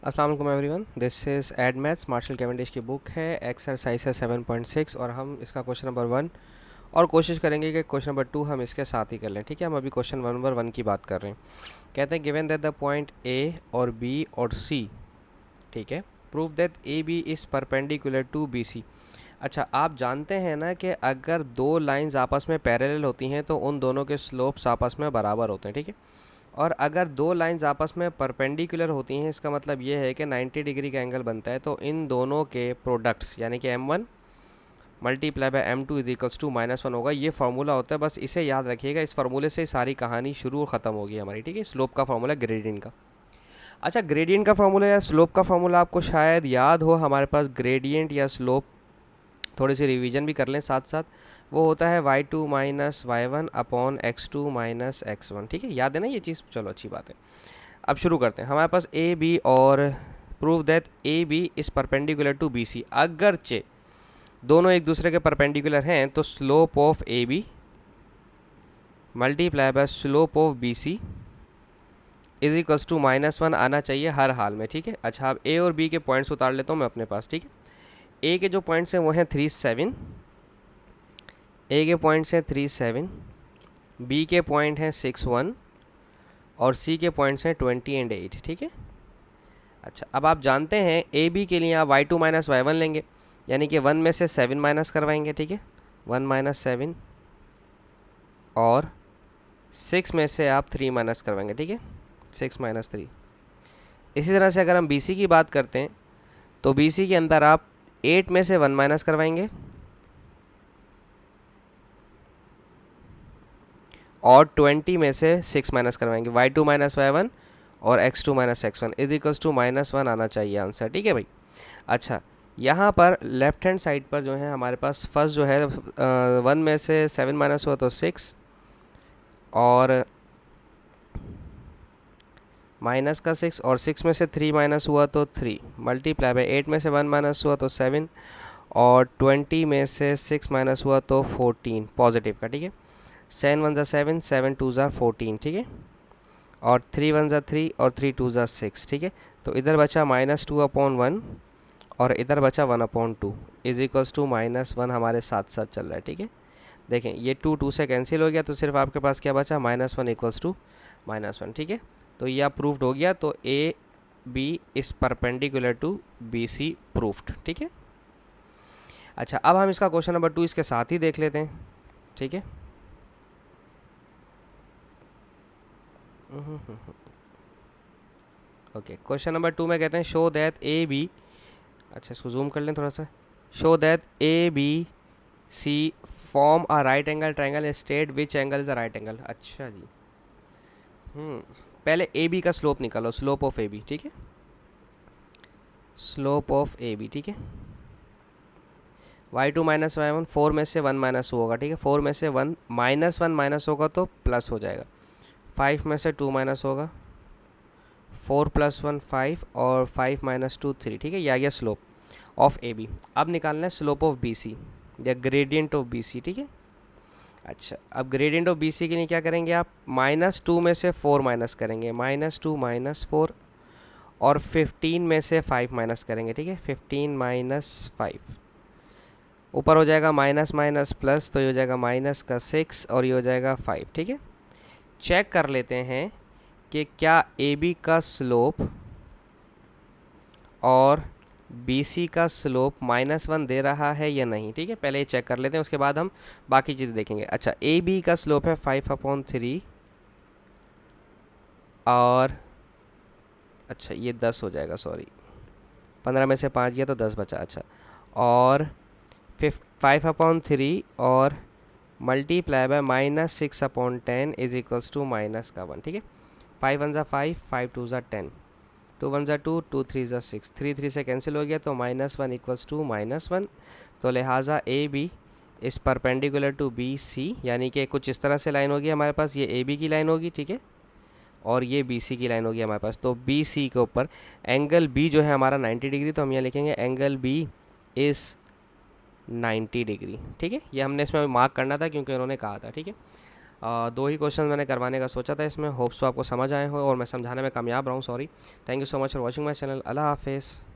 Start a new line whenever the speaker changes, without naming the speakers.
अस्सलाम वालेकुम everyone, this is Ed Maths. Marshall Cavendish की बुक है, एक्सरसाइज है 7.6 और हम इसका क्वेश्चन नंबर 1 और कोशिश करेंगे कि क्वेश्चन नंबर 2 हम इसके साथ ही कर लें। ठीक है, हम अभी क्वेश्चन नंबर 1 की बात कर रहे हैं। कहते हैं given that the point A और बी और सी, ठीक है, prove that A B is perpendicular to B C. अच्छा, आप जानते हैं ना कि अगर दो लाइंस आपस में पैरेलल होती हैं तो उन दोनों के स्लोप्स आपस में बराबर होते हैं। ठीक है, और अगर दो लाइंस आपस में परपेंडिकुलर होती हैं इसका मतलब ये है कि 90 डिग्री का एंगल बनता है। तो इन दोनों के प्रोडक्ट्स यानी कि m1 multiply by m2 is equals to -1 होगा। ये फार्मूला होता है, बस इसे याद रखिएगा। इस फार्मूले से सारी कहानी शुरू और ख़त्म होगी हमारी। ठीक है, स्लोप का फार्मूला ग्रेडियंट का। अच्छा, ग्रेडियंट का फार्मूला या स्लोप का फार्मूला आपको शायद याद हो। हमारे पास ग्रेडियंट या स्लोप, थोड़ी सी रिवीजन भी कर लें साथ साथ, वो होता है y2 minus y1 upon x2 minus x1। ठीक है, याद है ना ये चीज़? चलो अच्छी बात है। अब शुरू करते हैं। हमारे पास ए बी और prove that A B is perpendicular to B C. अगरचे दोनों एक दूसरे के परपेंडिकुलर हैं तो slope of A B multiply by slope of B C is equals to -1 आना चाहिए हर हाल में। ठीक है, अच्छा, अब ए और बी के पॉइंट्स उतार लेता हूँ मैं अपने पास। ठीक है, ए के जो पॉइंट्स हैं वो हैं 3 7, ए के पॉइंट्स हैं 3 7, बी के पॉइंट हैं 6 1 और सी के पॉइंट्स हैं 20 एंड 8। ठीक है, अच्छा, अब आप जानते हैं ए बी के लिए आप y2 माइनस y1 लेंगे, यानी कि 1 में से 7 माइनस करवाएंगे। ठीक है, 1 माइनस 7 और 6 में से आप 3 माइनस करवाएंगे। ठीक है, 6 माइनस 3। इसी तरह से अगर हम बी सी की बात करते हैं तो बी सी के अंदर आप 8 में से 1 माइनस करवाएंगे और 20 में से 6 माइनस करवाएंगे। y2 माइनस y1 और x2 minus x1 is equals to -1 आना चाहिए आंसर। ठीक है भाई। अच्छा, यहाँ पर लेफ्ट हैंड साइड पर जो है हमारे पास फर्स्ट जो है 1 में से 7 माइनस हुआ तो 6 और माइनस का 6 और 6 में से 3 माइनस हुआ तो 3 मल्टीप्लाई बाय 8 में से 1 माइनस हुआ तो 7 और 20 में से 6 माइनस हुआ तो 14 पॉजिटिव का। ठीक है, 7 1 ज़ा 7, 7 2 ज़ा 14। ठीक है, और 3 1 ज़ा 3 और 3 2 ज़ा 6। ठीक है, तो इधर बचा -2/1 और इधर बचा 1/2 इज इक्वल्स टू -1 हमारे साथ साथ चल रहा है। ठीक है, देखें ये 2 2 से कैंसिल हो गया तो सिर्फ आपके पास क्या बचा, -1 इक्वल्स टू -1। ठीक है, तो ये अप्रूव्ड हो गया। तो A B is perpendicular to B C proofed. ठीक है, अच्छा, अब हम इसका क्वेश्चन नंबर 2 इसके साथ ही देख लेते हैं। ठीक है, ओके, क्वेश्चन नंबर 2 में कहते हैं शो दैट ए बी, अच्छा इसको जूम कर लें थोड़ा सा, show that A B C form a right angle triangle state which angle is a right angle. अच्छा जी, पहले ए बी का स्लोप निकालो, स्लोप ऑफ ए बी। ठीक है, स्लोप ऑफ ए बी। ठीक है, y2 माइनस y1, 4 में से 1 माइनस होगा। ठीक है, 4 में से 1 -1 माइनस होगा तो प्लस हो जाएगा। 5 में से 2 माइनस होगा, 4 + 1 5 और 5 - 2 3। ठीक है, ये आ गया स्लोप ऑफ ए बी। अब निकालना है स्लोप ऑफ बी सी या ग्रेडियंट ऑफ बी सी। ठीक है, अच्छा, अब ग्रेडियंट ऑफ बी सी के लिए क्या करेंगे आप, -2 में से 4 माइनस करेंगे, -2 - 4 और 15 में से 5 माइनस करेंगे। ठीक है, 15 - 5 ऊपर हो जाएगा माइनस माइनस प्लस, तो ये हो जाएगा माइनस का 6 और ये हो जाएगा 5। ठीक है, चेक कर लेते हैं कि क्या ए बी का स्लोप और बी सी का स्लोप -1 दे रहा है या नहीं। ठीक है, पहले ये चेक कर लेते हैं, उसके बाद हम बाकी चीज़ें देखेंगे। अच्छा, ए बी का स्लोप है 5/3 और अच्छा ये 10 हो जाएगा, सॉरी 15 में से 5 गया तो 10 बचा। अच्छा, और 5/3 और multiply by -6/10 is equals to -1। ठीक है, 5 1 ज़ा 5, 5 2 ज़ा 10, 2 1 ज़ा 2, 2 3 ज़ा 6, 3 3 से कैंसिल हो गया तो -1 इक्वल्स टू -1। तो लिहाजा ए बी इस परपेंडिकुलर टू बी सी, यानी कि कुछ इस तरह से लाइन होगी हमारे पास, ये ए बी की लाइन होगी। ठीक है, और ये बी सी की लाइन होगी हमारे पास। तो बी सी के ऊपर एंगल बी जो है हमारा 90 डिग्री, तो हम यहाँ लिखेंगे एंगल बी इज़ 90 डिग्री। ठीक है, ये हमने इसमें मार्क करना था क्योंकि उन्होंने कहा था। ठीक है, दो ही क्वेश्चन मैंने करवाने का सोचा था इसमें। होप सो आपको समझ आए हो और मैं समझाने में कामयाब रहा हूँ। Sorry. Thank you so much for watching my channel. अल्लाह हाफिज़।